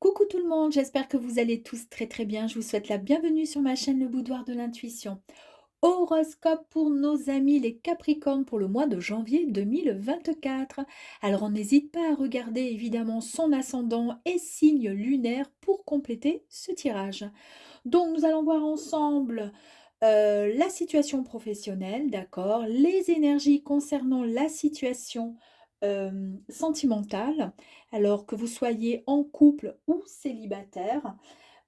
Coucou tout le monde, j'espère que vous allez tous très très bien. Je vous souhaite la bienvenue sur ma chaîne Le Boudoir de l'Intuition. Horoscope pour nos amis les Capricornes pour le mois de janvier 2024. Alors on n'hésite pas à regarder évidemment son ascendant et signe lunaire pour compléter ce tirage. Donc nous allons voir ensemble la situation professionnelle, d'accord, les énergies concernant la situation sentimentale, alors que vous soyez en couple ou célibataire.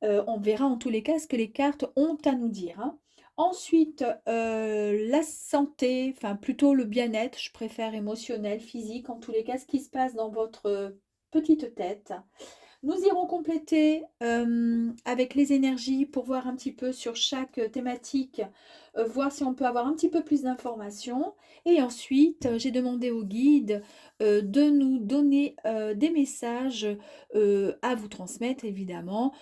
On verra en tous les cas ce que les cartes ont à nous dire, hein. Ensuite, la santé, enfin plutôt le bien-être, je préfère émotionnel, physique, en tous les cas, ce qui se passe dans votre petite tête. Nous irons compléter avec les énergies pour voir un petit peu sur chaque thématique, voir si on peut avoir un petit peu plus d'informations. Et ensuite, j'ai demandé au guide de nous donner des messages à vous transmettre, évidemment,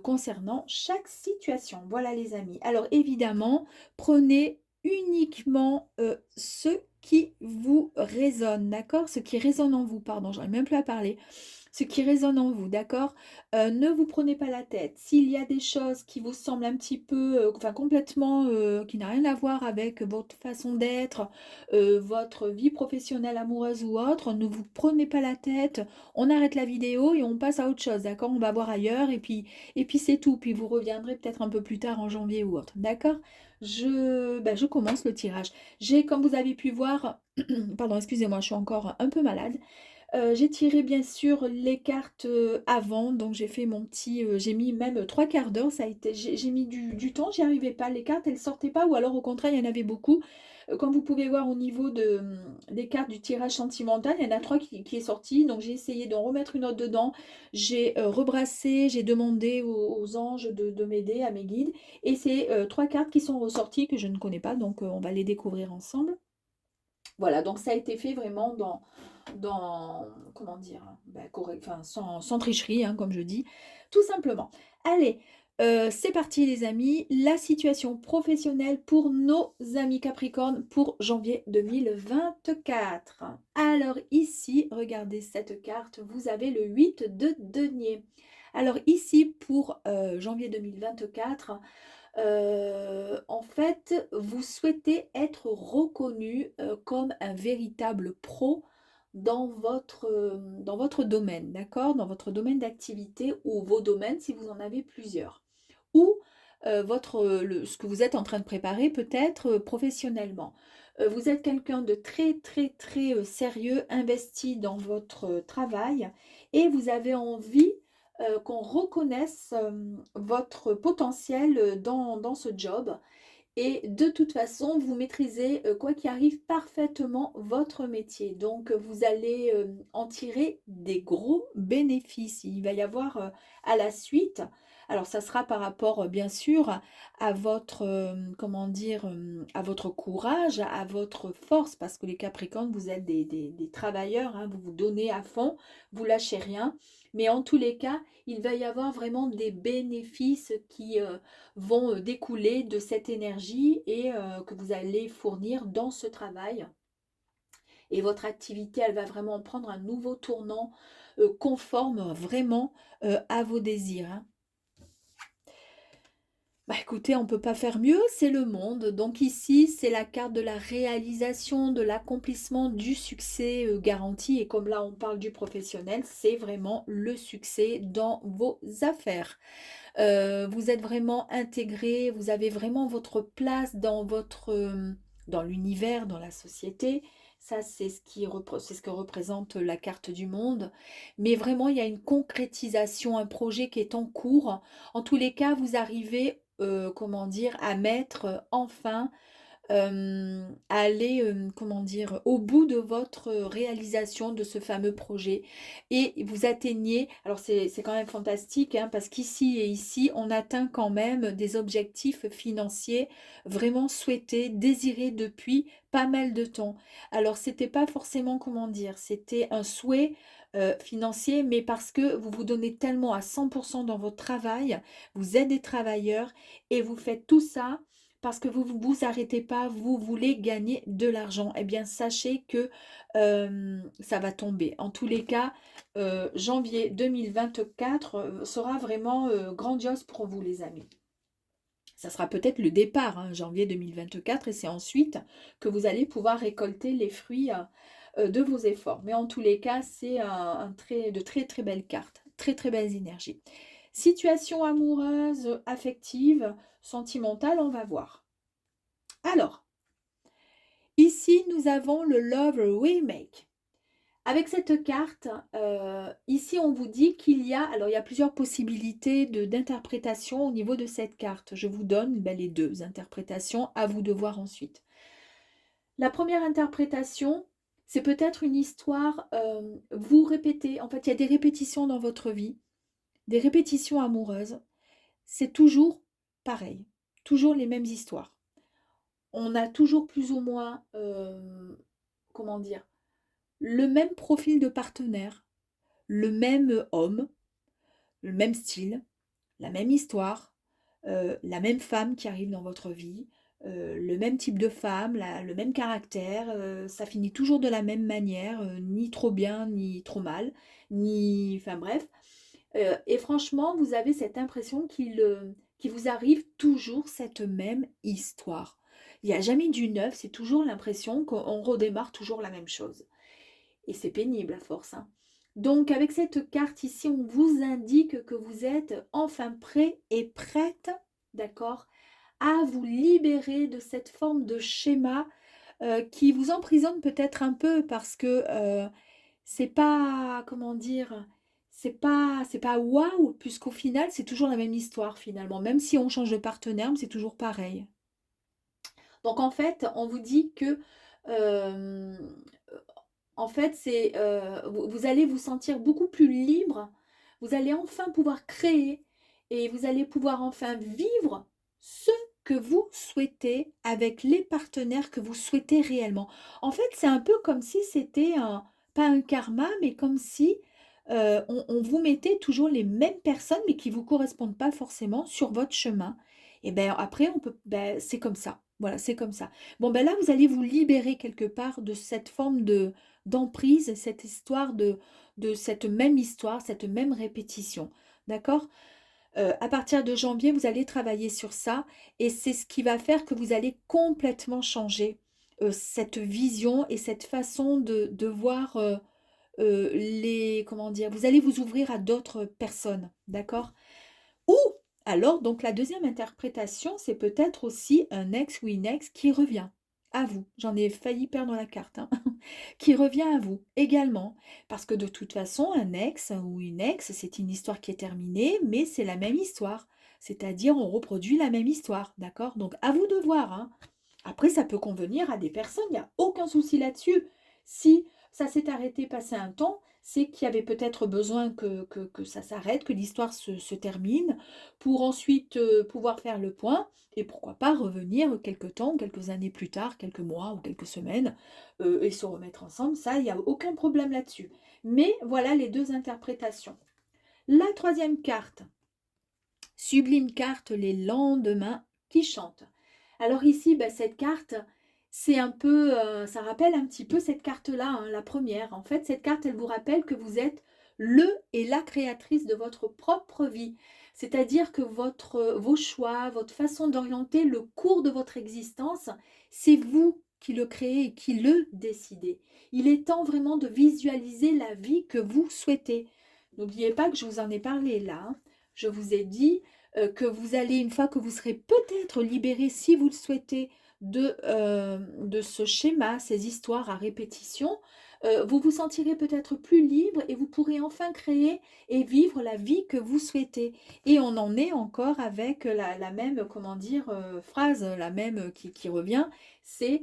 concernant chaque situation. Voilà les amis. Alors évidemment, prenez uniquement ce qui vous résonne, d'accord? Ce qui résonne en vous, pardon, j'arrive même plus à parler, ce qui résonne en vous, d'accord? Ne vous prenez pas la tête. S'il y a des choses qui vous semblent un petit peu, enfin complètement, qui n'a rien à voir avec votre façon d'être, votre vie professionnelle, amoureuse ou autre, ne vous prenez pas la tête. On arrête la vidéo et on passe à autre chose, d'accord? On va voir ailleurs et puis c'est tout. Puis vous reviendrez peut-être un peu plus tard en janvier ou autre, d'accord? Je commence le tirage. J'ai, comme vous avez pu voir, pardon, excusez-moi, je suis encore un peu malade. J'ai tiré bien sûr les cartes, avant, donc j'ai fait mon petit, j'ai mis même 3/4 d'heure, ça a été j'ai mis du temps, j'y arrivais pas. Les cartes, elles sortaient pas ou alors au contraire, il y en avait beaucoup. Comme vous pouvez voir au niveau de, des cartes du tirage sentimental, il y en a 3 qui est sorti, donc j'ai essayé d'en remettre une autre dedans. J'ai, rebrassé, j'ai demandé aux anges de m'aider, à mes guides et c'est, 3 cartes qui sont ressorties que je ne connais pas, donc on va les découvrir ensemble. Voilà, donc ça a été fait vraiment dans comment dire? Bah, correct, enfin sans tricherie, hein, comme je dis, tout simplement. Allez, c'est parti les amis, la situation professionnelle pour nos amis Capricorne pour janvier 2024. Alors ici, regardez cette carte, vous avez le 8 de denier. Alors ici pour, janvier 2024, en fait, vous souhaitez être reconnu, comme un véritable pro dans votre domaine, d'accord? Dans votre domaine d'activité ou vos domaines si vous en avez plusieurs. Ou, ce que vous êtes en train de préparer peut-être, professionnellement. Vous êtes quelqu'un de très, très, très, sérieux, investi dans votre travail et vous avez envie qu'on reconnaisse votre potentiel dans ce job. Et de toute façon, vous maîtrisez, quoi qu'il arrive, parfaitement votre métier. Donc, vous allez en tirer des gros bénéfices. Il va y avoir à la suite, alors ça sera par rapport, bien sûr, à votre, comment dire, à votre courage, à votre force, parce que les Capricornes, vous êtes des travailleurs, hein, vous vous donnez à fond, vous lâchez rien. Mais en tous les cas, il va y avoir vraiment des bénéfices qui vont découler de cette énergie et que vous allez fournir dans ce travail. Et votre activité, elle va vraiment prendre un nouveau tournant conforme vraiment à vos désirs, hein. Bah écoutez, on ne peut pas faire mieux, c'est le monde. Donc ici, c'est la carte de la réalisation, de l'accomplissement, du succès garanti. Et comme là, on parle du professionnel, c'est vraiment le succès dans vos affaires. Vous êtes vraiment intégré, vous avez vraiment votre place dans votre, dans l'univers, dans la société. Ça, c'est ce que représente la carte du monde. Mais vraiment, il y a une concrétisation, un projet qui est en cours. En tous les cas, vous arrivez, comment dire, à mettre enfin aller, comment dire? Au bout de votre réalisation de ce fameux projet et vous atteignez alors c'est quand même fantastique, hein, parce qu'ici et ici, on atteint quand même des objectifs financiers vraiment souhaités, désirés depuis pas mal de temps. Alors c'était pas forcément, comment dire? C'était un souhait, financier, mais parce que vous vous donnez tellement à 100 dans votre travail, vous êtes des travailleurs et vous faites tout ça parce que vous ne vous arrêtez pas, vous voulez gagner de l'argent. Eh bien, sachez que ça va tomber. En tous les cas, janvier 2024 sera vraiment grandiose pour vous, les amis. Ça sera peut-être le départ, hein, janvier 2024, et c'est ensuite que vous allez pouvoir récolter les fruits de vos efforts. Mais en tous les cas, c'est de très très belles cartes, très très belles énergies. Situation amoureuse, affective, sentimentale, on va voir. Alors, ici, nous avons le Love Remake. Avec cette carte, ici, on vous dit qu'il y a, alors il y a plusieurs possibilités d'interprétation au niveau de cette carte. Je vous donne les deux interprétations, à vous de voir ensuite. La première interprétation, c'est peut-être une histoire, vous répétez, en fait, il y a des répétitions dans votre vie, des répétitions amoureuses. C'est toujours pareil, toujours les mêmes histoires. On a toujours plus ou moins, comment dire, le même profil de partenaire, le même homme, le même style, la même histoire, la même femme qui arrive dans votre vie, le même type de femme, le même caractère, ça finit toujours de la même manière, ni trop bien, ni trop mal, ni... Enfin bref. Et franchement, vous avez cette impression qu'il vous arrive toujours cette même histoire. Il n'y a jamais du neuf, c'est toujours l'impression qu'on redémarre toujours la même chose. Et c'est pénible à force, hein. Donc avec cette carte ici, on vous indique que vous êtes enfin prêt et prête, d'accord, à vous libérer de cette forme de schéma qui vous emprisonne peut-être un peu parce que c'est pas, comment dire, c'est pas waouh, puisqu'au final, c'est toujours la même histoire finalement. Même si on change de partenaire, c'est toujours pareil. Donc en fait, on vous dit que euh, en fait, vous allez vous sentir beaucoup plus libre, vous allez enfin pouvoir créer et vous allez pouvoir enfin vivre ce que vous souhaitez avec les partenaires que vous souhaitez réellement. En fait, c'est un peu comme si c'était pas un karma, mais comme si on vous mettait toujours les mêmes personnes, mais qui ne vous correspondent pas forcément sur votre chemin. Et bien après, c'est comme ça. Voilà, c'est comme ça. Bon, ben là, vous allez vous libérer quelque part de cette forme d'emprise, cette histoire de cette même histoire, cette même répétition. D'accord? À partir de janvier, vous allez travailler sur ça et c'est ce qui va faire que vous allez complètement changer cette vision et cette façon de voir comment dire, vous allez vous ouvrir à d'autres personnes. D'accord? Ou alors, donc la deuxième interprétation, c'est peut-être aussi un ex ou une ex qui revient à vous. J'en ai failli perdre la carte, hein. Qui revient à vous également. Parce que de toute façon, un ex ou une ex, c'est une histoire qui est terminée, mais c'est la même histoire. C'est-à-dire, on reproduit la même histoire, d'accord? Donc, à vous de voir, hein. Après, ça peut convenir à des personnes, il n'y a aucun souci là-dessus. Si ça s'est arrêté passé un temps, c'est qu'il y avait peut-être besoin que ça s'arrête, que l'histoire se termine, pour ensuite pouvoir faire le point, et pourquoi pas revenir quelques temps, quelques années plus tard, quelques mois ou quelques semaines, et se remettre ensemble. Ça, il n'y a aucun problème là-dessus. Mais voilà les deux interprétations. La troisième carte, sublime carte, les lendemains qui chantent. Alors ici, cette carte, c'est un peu, ça rappelle un petit peu cette carte-là, hein, la première. En fait, cette carte, elle vous rappelle que vous êtes le et la créatrice de votre propre vie. C'est-à-dire que vos choix, votre façon d'orienter le cours de votre existence, c'est vous qui le créez et qui le décidez. Il est temps vraiment de visualiser la vie que vous souhaitez. N'oubliez pas que je vous en ai parlé là, hein. Je vous ai dit que vous allez, une fois que vous serez peut-être libéré, si vous le souhaitez, de ce schéma, ces histoires à répétition, vous vous sentirez peut-être plus libre et vous pourrez enfin créer et vivre la vie que vous souhaitez. Et on en est encore avec la même, comment dire, phrase, la même qui revient, c'est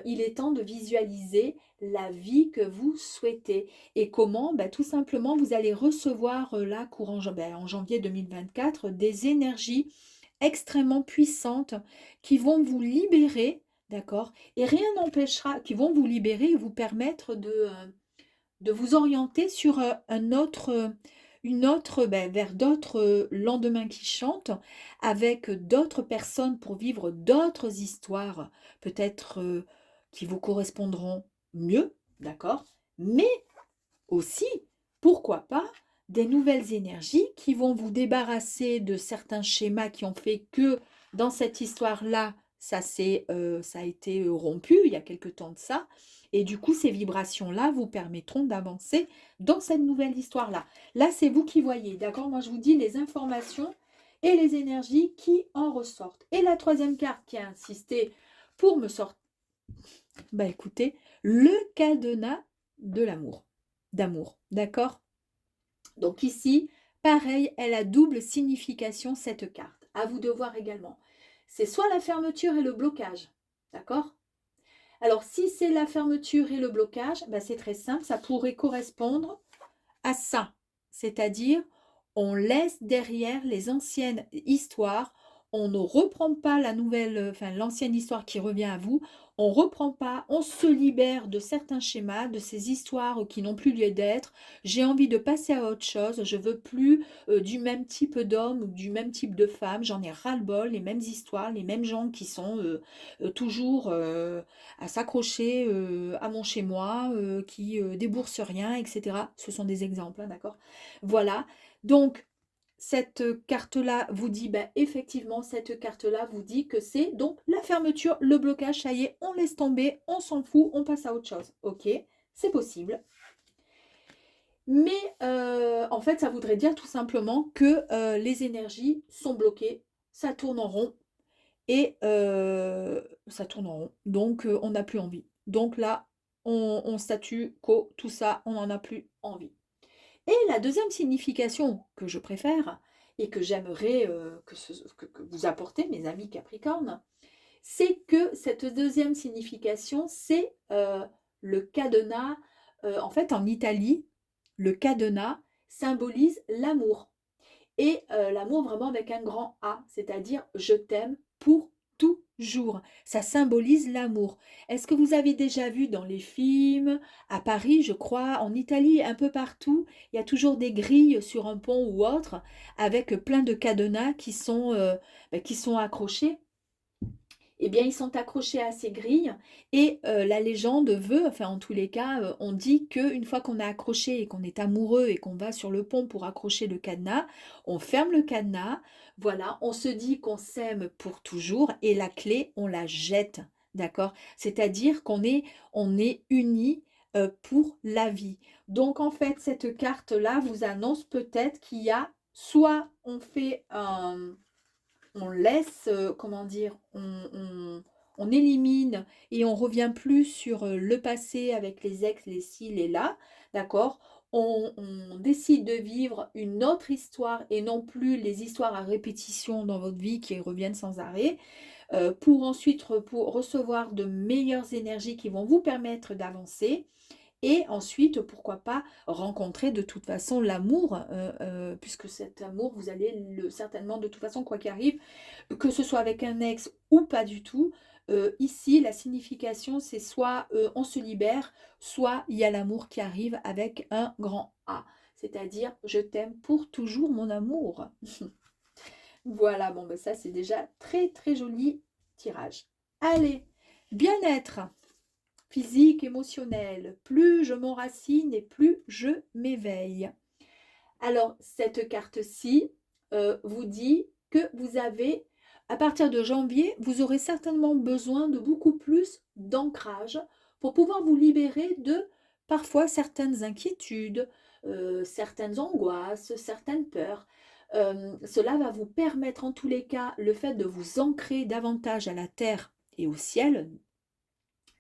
il est temps de visualiser la vie que vous souhaitez. Et comment? Tout simplement, vous allez recevoir là, en janvier 2024, des énergies extrêmement puissantes qui vont vous libérer, d'accord? Et rien n'empêchera, qui vont vous libérer et vous permettre de vous orienter sur vers d'autres lendemains qui chantent, avec d'autres personnes pour vivre d'autres histoires, peut-être qui vous correspondront mieux, d'accord? Mais aussi, pourquoi pas, des nouvelles énergies qui vont vous débarrasser de certains schémas qui ont fait que dans cette histoire-là, ça a été rompu il y a quelque temps de ça. Et du coup, ces vibrations-là vous permettront d'avancer dans cette nouvelle histoire-là. Là, c'est vous qui voyez, d'accord? Moi, je vous dis les informations et les énergies qui en ressortent. Et la troisième carte qui a insisté pour me sortir, bah écoutez, le cadenas de l'amour, d'amour, d'accord? Donc ici, pareil, elle a double signification cette carte. À vous de voir également. C'est soit la fermeture et le blocage, d'accord? Alors si c'est la fermeture et le blocage, bah, c'est très simple, ça pourrait correspondre à ça. C'est-à-dire, on laisse derrière les anciennes histoires, on ne reprend pas la nouvelle, enfin l'ancienne histoire qui revient à vous, on ne reprend pas, on se libère de certains schémas, de ces histoires qui n'ont plus lieu d'être. J'ai envie de passer à autre chose, je veux plus du même type d'homme ou du même type de femme, j'en ai ras-le-bol, les mêmes histoires, les mêmes gens qui sont toujours à s'accrocher à mon chez-moi, qui déboursent rien, etc. Ce sont des exemples, hein, d'accord? Voilà. Donc, cette carte-là vous dit, ben, effectivement, cette carte-là vous dit que c'est donc la fermeture, le blocage, ça y est, on laisse tomber, on s'en fout, on passe à autre chose. Ok, c'est possible. Mais en fait, ça voudrait dire tout simplement que les énergies sont bloquées, ça tourne en rond, et ça tourne en rond. Donc, on n'a plus envie. Donc là, on statue qu'au tout ça, on n'en a plus envie. Et la deuxième signification que je préfère et que j'aimerais que vous apportez, mes amis Capricorne, c'est que cette deuxième signification, c'est le cadenas. En fait, en Italie, le cadenas symbolise l'amour. Et l'amour vraiment avec un grand A, c'est-à-dire je t'aime pour toujours. Ça symbolise l'amour. Est-ce que vous avez déjà vu dans les films, à Paris, je crois, en Italie, un peu partout, il y a toujours des grilles sur un pont ou autre, avec plein de cadenas qui sont accrochés. Eh bien, ils sont accrochés à ces grilles et la légende veut, enfin en tous les cas, on dit qu'une fois qu'on a accroché et qu'on est amoureux et qu'on va sur le pont pour accrocher le cadenas, on ferme le cadenas, voilà, on se dit qu'on s'aime pour toujours et la clé, on la jette, d'accord? C'est-à-dire on est unis pour la vie. Donc en fait, cette carte-là vous annonce peut-être qu'il y a soit on laisse, comment dire, on élimine et on revient plus sur le passé avec les ex, les ci, les là, d'accord? On décide de vivre une autre histoire et non plus les histoires à répétition dans votre vie qui reviennent sans arrêt, pour ensuite pour recevoir de meilleures énergies qui vont vous permettre d'avancer. Et ensuite, pourquoi pas rencontrer de toute façon l'amour, puisque cet amour, vous allez certainement de toute façon, quoi qu'il arrive, que ce soit avec un ex ou pas du tout. Ici, la signification, c'est soit on se libère, soit il y a l'amour qui arrive avec un grand A. C'est-à-dire, je t'aime pour toujours, mon amour. Voilà, bon, ben ça, c'est déjà très, très joli tirage. Allez, bien-être physique, émotionnel. Plus je m'enracine et plus je m'éveille. Alors, cette carte-ci vous dit que vous avez, à partir de janvier, vous aurez certainement besoin de beaucoup plus d'ancrage pour pouvoir vous libérer de parfois certaines inquiétudes, certaines angoisses, certaines peurs. Cela va vous permettre, en tous les cas, le fait de vous ancrer davantage à la terre et au ciel.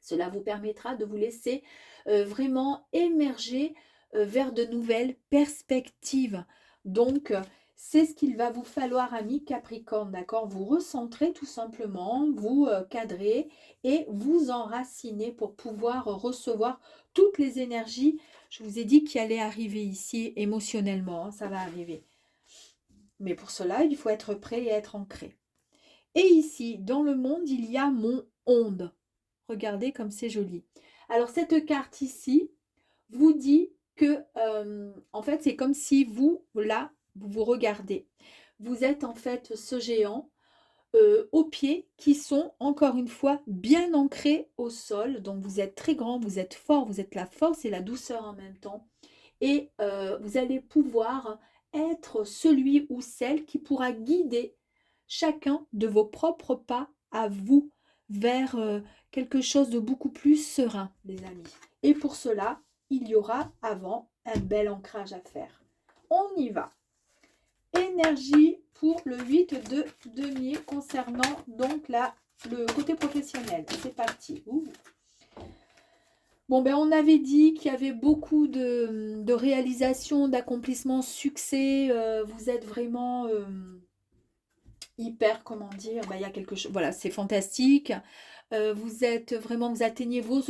Cela vous permettra de vous laisser vraiment émerger vers de nouvelles perspectives. Donc, c'est ce qu'il va vous falloir, amis Capricorne, d'accord? Vous recentrez tout simplement, vous cadrez et vous enracinez pour pouvoir recevoir toutes les énergies. Je vous ai dit qu'il allait arriver ici émotionnellement, hein, ça va arriver. Mais pour cela, il faut être prêt et être ancré. Et ici, dans le monde, il y a mon onde. Regardez comme c'est joli. Alors, cette carte ici vous dit que, en fait, c'est comme si vous, là, vous vous regardez. Vous êtes en fait ce géant aux pieds qui sont, encore une fois, bien ancrés au sol. Donc, vous êtes très grand, vous êtes fort, vous êtes la force et la douceur en même temps. Et vous allez pouvoir être celui ou celle qui pourra guider chacun de vos propres pas à vous vers quelque chose de beaucoup plus serein, les amis. Et pour cela, il y aura avant un bel ancrage à faire. On y va. Énergie pour le 8 de denier concernant donc le côté professionnel. C'est parti. Ouh. Bon, ben on avait dit qu'il y avait beaucoup de réalisations, d'accomplissements, succès. Vous êtes vraiment hyper, comment dire, ben, il y a quelque chose, voilà, c'est fantastique. Vous êtes vraiment, vous atteignez vos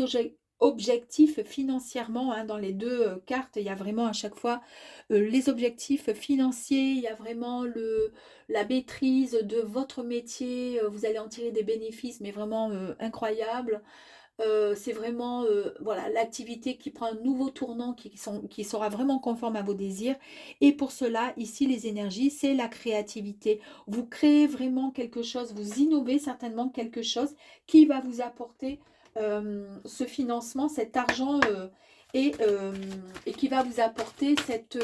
objectifs financièrement, hein, dans les deux cartes. Il y a vraiment à chaque fois les objectifs financiers, il y a vraiment la maîtrise de votre métier. Vous allez en tirer des bénéfices, mais vraiment incroyables. C'est vraiment voilà, l'activité qui prend un nouveau tournant qui sera vraiment conforme à vos désirs. Et pour cela, ici, les énergies, c'est la créativité. Vous créez vraiment quelque chose, vous innovez certainement quelque chose qui va vous apporter ce financement, cet argent et qui va vous apporter cette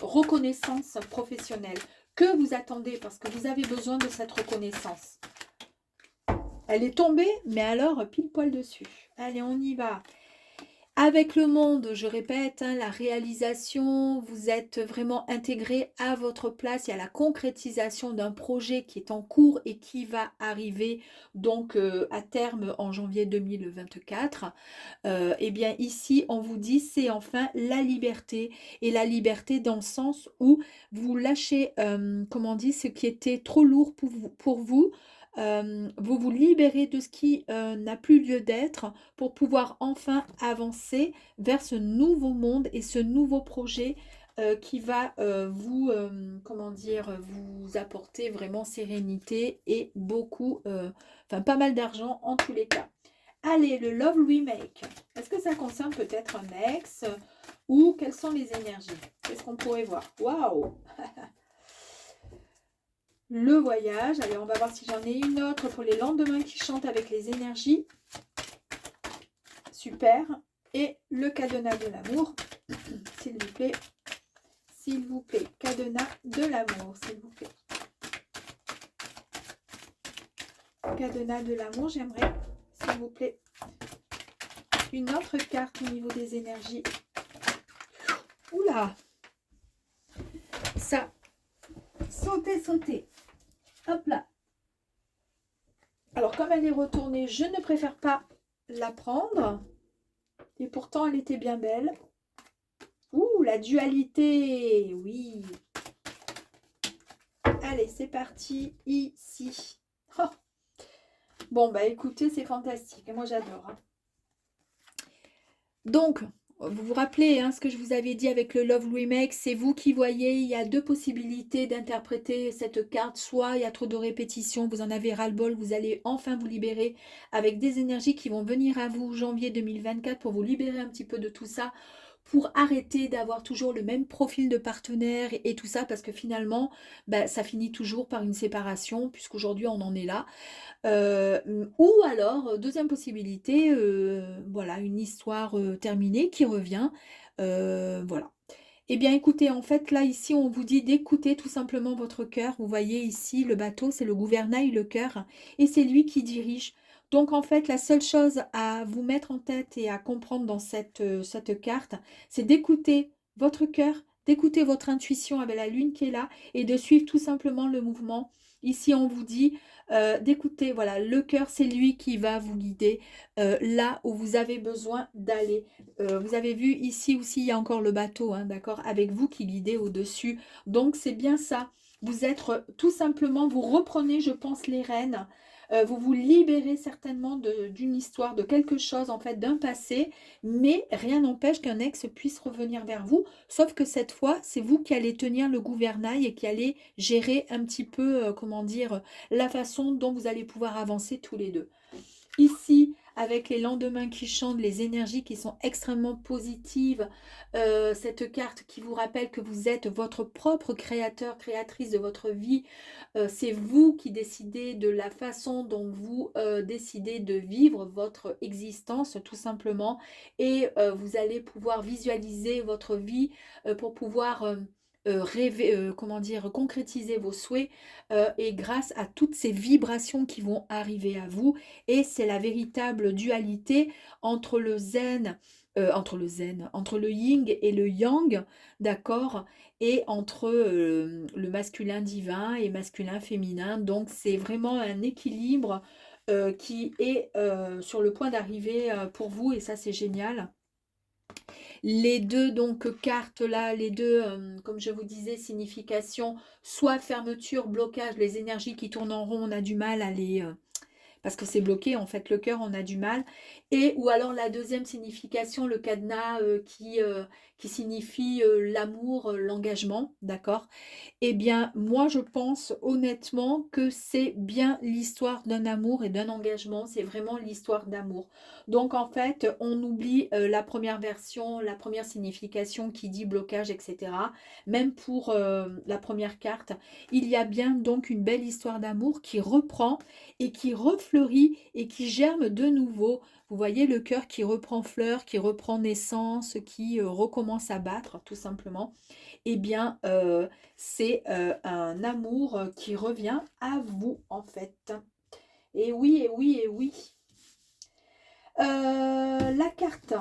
reconnaissance professionnelle que vous attendez parce que vous avez besoin de cette reconnaissance. Elle est tombée, mais alors pile poil dessus. Allez, on y va. Avec le monde, je répète, hein, la réalisation, vous êtes vraiment intégré à votre place. Il y a la concrétisation d'un projet qui est en cours et qui va arriver donc à terme en janvier 2024. Eh bien ici, on vous dit, c'est enfin la liberté. Et la liberté dans le sens où vous lâchez, comment on dit, ce qui était trop lourd pour vous. Vous vous libérez de ce qui n'a plus lieu d'être pour pouvoir enfin avancer vers ce nouveau monde et ce nouveau projet qui va vous, comment dire, vous apporter vraiment sérénité et beaucoup, enfin pas mal d'argent en tous les cas. Allez, le Love Remake. Est-ce que ça concerne peut-être un ex ou quelles sont les énergies? Qu'est-ce qu'on pourrait voir? Waouh! Le voyage. Allez, on va voir si j'en ai une autre pour les lendemains qui chantent avec les énergies. Super. Et le cadenas de l'amour, s'il vous plaît. S'il vous plaît. Cadenas de l'amour, s'il vous plaît. Cadenas de l'amour, j'aimerais, s'il vous plaît, une autre carte au niveau des énergies. Oula! Ça. Sauter, sauter. Hop là. Alors, comme elle est retournée, je ne préfère pas la prendre. Et pourtant, elle était bien belle. Ouh, la dualité. Oui. Allez, c'est parti. Ici. Oh. Bon, bah écoutez, c'est fantastique. Moi, j'adore. Hein. Donc, vous vous rappelez hein, ce que je vous avais dit avec le Love Remake, c'est vous qui voyez, il y a deux possibilités d'interpréter cette carte. Soit il y a trop de répétitions, vous en avez ras-le-bol, vous allez enfin vous libérer avec des énergies qui vont venir à vous janvier 2024 pour vous libérer un petit peu de tout ça, pour arrêter d'avoir toujours le même profil de partenaire et tout ça, parce que finalement, bah, ça finit toujours par une séparation, puisqu'aujourd'hui on en est là. Ou alors, deuxième possibilité, voilà, une histoire terminée qui revient. Voilà. Eh bien, écoutez, en fait, là, ici, on vous dit d'écouter tout simplement votre cœur. Vous voyez ici, le bateau, c'est le gouvernail, le cœur, et c'est lui qui dirige. Donc, en fait, la seule chose à vous mettre en tête et à comprendre dans cette carte, c'est d'écouter votre cœur, d'écouter votre intuition avec la lune qui est là, et de suivre tout simplement le mouvement. Ici, on vous dit d'écouter, voilà, le cœur, c'est lui qui va vous guider là où vous avez besoin d'aller. Vous avez vu ici aussi, il y a encore le bateau, hein, d'accord, avec vous qui guidez au-dessus. Donc, c'est bien ça. Vous êtes tout simplement, vous reprenez, je pense, les rênes. Vous vous libérez certainement d'une histoire, de quelque chose, en fait, d'un passé. Mais rien n'empêche qu'un ex puisse revenir vers vous. Sauf que cette fois, c'est vous qui allez tenir le gouvernail et qui allez gérer un petit peu, comment dire, la façon dont vous allez pouvoir avancer tous les deux. Ici, avec les lendemains qui chantent, les énergies qui sont extrêmement positives. Cette carte qui vous rappelle que vous êtes votre propre créateur, créatrice de votre vie. C'est vous qui décidez de la façon dont vous décidez de vivre votre existence, tout simplement. Et vous allez pouvoir visualiser votre vie pour pouvoir rêver, comment dire, concrétiser vos souhaits et grâce à toutes ces vibrations qui vont arriver à vous. Et c'est la véritable dualité entre entre le yin et le yang, d'accord, et entre le masculin divin et masculin féminin. Donc c'est vraiment un équilibre qui est sur le point d'arriver pour vous et ça c'est génial. Les deux donc cartes là, les deux, comme je vous disais, signification, soit fermeture, blocage, les énergies qui tournent en rond, on a du mal à les... parce que c'est bloqué, en fait, le cœur, on a du mal. Et ou alors la deuxième signification, le cadenas qui signifie l'amour, l'engagement, d'accord? Eh bien, moi, je pense honnêtement que c'est bien l'histoire d'un amour et d'un engagement. C'est vraiment l'histoire d'amour. Donc, en fait, on oublie la première version, la première signification qui dit blocage, etc. Même pour la première carte, il y a bien donc une belle histoire d'amour qui reprend et qui refleurit et qui germe de nouveau. Vous voyez le cœur qui reprend fleur, qui reprend naissance, qui recommence à battre, tout simplement. Eh bien, c'est un amour qui revient à vous, en fait. Et oui, et oui, et oui. La carte,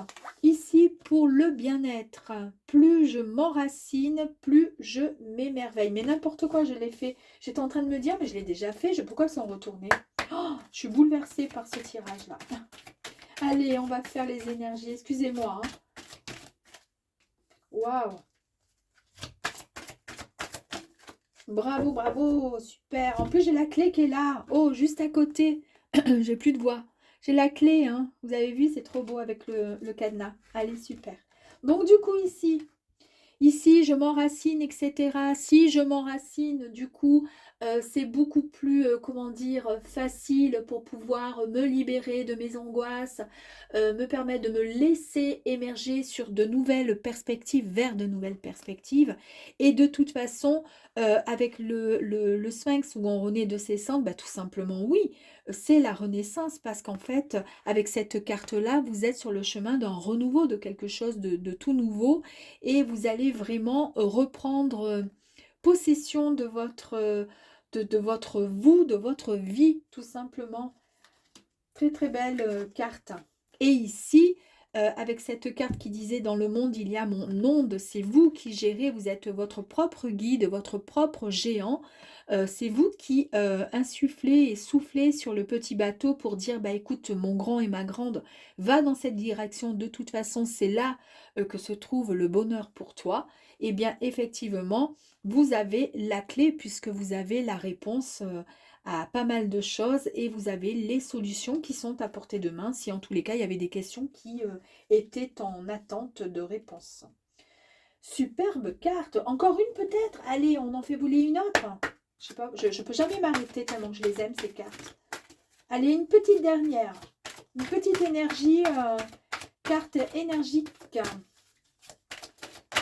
ici, pour le bien-être. Plus je m'enracine, plus je m'émerveille. Mais n'importe quoi, je l'ai fait. J'étais en train de me dire, mais je l'ai déjà fait. Pourquoi ils sont retournés? Oh, je suis bouleversée par ce tirage-là. Allez, on va faire les énergies. Excusez-moi. Hein. Waouh. Bravo, bravo, super. En plus, j'ai la clé qui est là. Oh, juste à côté. J'ai plus de voix. J'ai la clé, hein. Vous avez vu, c'est trop beau avec le cadenas. Allez, super. Donc, du coup, ici, je m'enracine, etc. Si je m'enracine, du coup, c'est beaucoup plus, comment dire, facile pour pouvoir me libérer de mes angoisses, me permettre de me laisser émerger sur de nouvelles perspectives, vers de nouvelles perspectives. Et de toute façon, avec le sphinx où on renaît de ses cendres, bah, tout simplement oui, c'est la renaissance parce qu'en fait, avec cette carte-là, vous êtes sur le chemin d'un renouveau, de quelque chose de tout nouveau et vous allez vraiment reprendre possession de de votre vous, de votre vie, tout simplement. Très très belle carte. Et ici, avec cette carte qui disait dans le monde, il y a mon onde, c'est vous qui gérez, vous êtes votre propre guide, votre propre géant. C'est vous qui insufflez et soufflez sur le petit bateau pour dire, bah écoute, mon grand et ma grande, va dans cette direction, de toute façon, c'est là que se trouve le bonheur pour toi. Eh bien, effectivement, vous avez la clé puisque vous avez la réponse à pas mal de choses et vous avez les solutions qui sont à portée de main si en tous les cas il y avait des questions qui étaient en attente de réponse. Superbe carte, encore une peut-être. Allez, on en fait bouler une autre. Je sais pas, je peux jamais m'arrêter tellement que je les aime ces cartes. Allez, une petite dernière, une petite énergie, carte énergique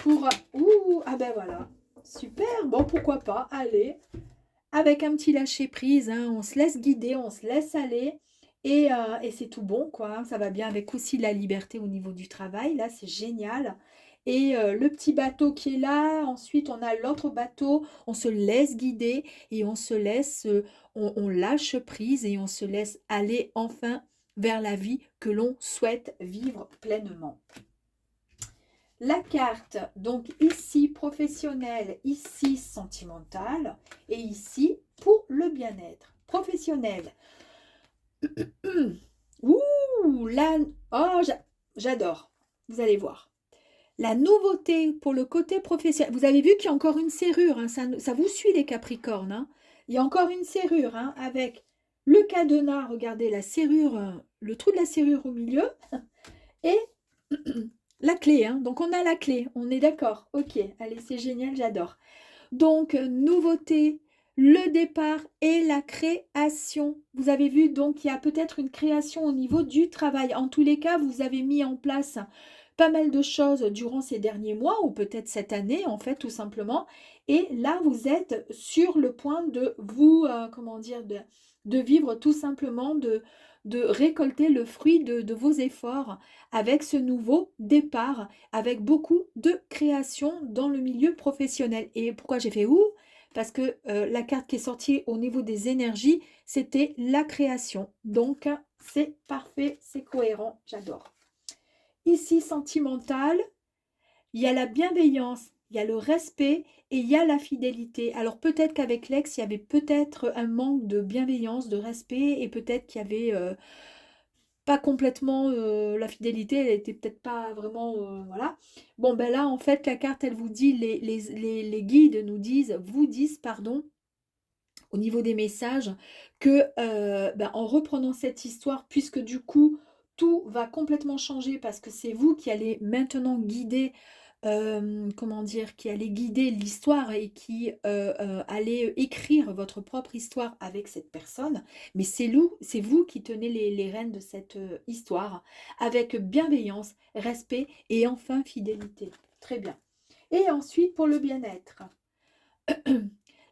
pour... Ouh, ah ben voilà, super, bon pourquoi pas, allez. Avec un petit lâcher prise, hein, on se laisse guider, on se laisse aller et c'est tout bon quoi. Hein. Ça va bien avec aussi la liberté au niveau du travail, là c'est génial. Et le petit bateau qui est là, ensuite on a l'autre bateau, on se laisse guider et on se laisse, on lâche prise et on se laisse aller enfin vers la vie que l'on souhaite vivre pleinement. La carte, donc ici professionnelle, ici sentimentale et ici pour le bien-être professionnel. Ouh, là, oh, j'adore. Vous allez voir. La nouveauté pour le côté professionnel. Vous avez vu qu'il y a encore une serrure. Hein, ça vous suit les Capricornes. Hein. Il y a encore une serrure hein, avec le cadenas. Regardez la serrure, le trou de la serrure au milieu. Et la clé, hein. Donc on a la clé, on est d'accord. Ok, allez, c'est génial, j'adore. Donc, nouveauté, le départ et la création. Vous avez vu, donc il y a peut-être une création au niveau du travail. En tous les cas, vous avez mis en place pas mal de choses durant ces derniers mois ou peut-être cette année, en fait, tout simplement. Et là, vous êtes sur le point de vous, comment dire, de vivre tout simplement, de récolter le fruit de vos efforts avec ce nouveau départ, avec beaucoup de création dans le milieu professionnel. Et pourquoi j'ai fait ouh? Parce que la carte qui est sortie au niveau des énergies, c'était la création. Donc, c'est parfait, c'est cohérent, j'adore. Ici, sentimental, il y a la bienveillance, il y a le respect et il y a la fidélité. Alors peut-être qu'avec l'ex, il y avait peut-être un manque de bienveillance, de respect et peut-être qu'il y avait pas complètement la fidélité, elle était peut-être pas vraiment, voilà. Bon, ben là, en fait, la carte, elle vous dit, les guides nous disent, vous disent, pardon, au niveau des messages, que ben, en reprenant cette histoire, puisque du coup, tout va complètement changer parce que c'est vous qui allez maintenant guider, comment dire, qui allez guider l'histoire et qui allez écrire votre propre histoire avec cette personne. Mais c'est vous qui tenez les rênes de cette histoire avec bienveillance, respect et enfin fidélité. Très bien. Et ensuite, pour le bien-être.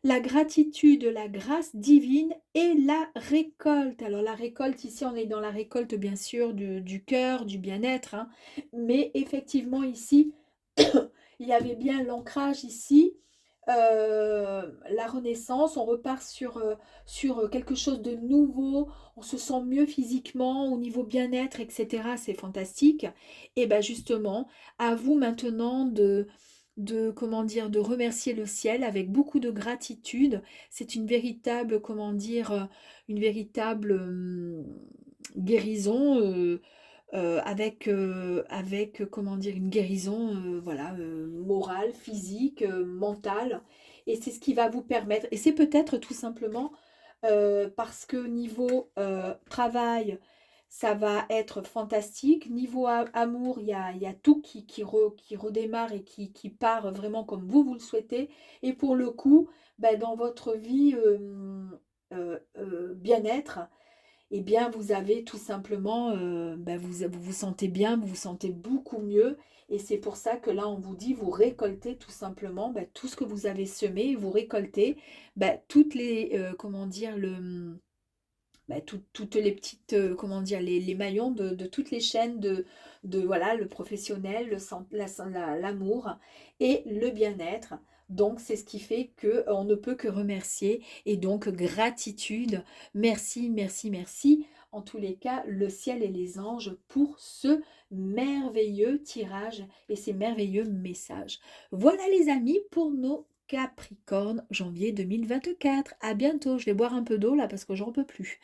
La gratitude, la grâce divine et la récolte. Alors la récolte, ici on est dans la récolte bien sûr du cœur, du bien-être, hein. Mais effectivement ici, il y avait bien l'ancrage ici, la renaissance, on repart sur quelque chose de nouveau, on se sent mieux physiquement, au niveau bien-être, etc. C'est fantastique. Et bien justement, à vous maintenant comment dire, de remercier le ciel avec beaucoup de gratitude. C'est une véritable, comment dire, une véritable guérison avec, comment dire, une guérison voilà, morale, physique, mentale. Et c'est ce qui va vous permettre. Et c'est peut-être tout simplement parce que niveau travail, ça va être fantastique. Niveau amour, il y a tout qui redémarre et qui part vraiment comme vous le souhaitez. Et pour le coup, bah, dans votre vie bien-être, eh bien, vous avez tout simplement, bah, vous vous sentez bien, vous vous sentez beaucoup mieux. Et c'est pour ça que là, on vous dit, vous récoltez tout simplement bah, tout ce que vous avez semé, vous récoltez bah, toutes les, comment dire, bah, toutes les petites, comment dire, les maillons de toutes les chaînes voilà, le professionnel, l'amour et le bien-être. Donc, c'est ce qui fait qu'on ne peut que remercier. Et donc, gratitude. Merci, merci, merci. En tous les cas, le ciel et les anges pour ce merveilleux tirage et ces merveilleux messages. Voilà les amis pour nos Capricorne janvier 2024. À bientôt. Je vais boire un peu d'eau là parce que j'en peux plus.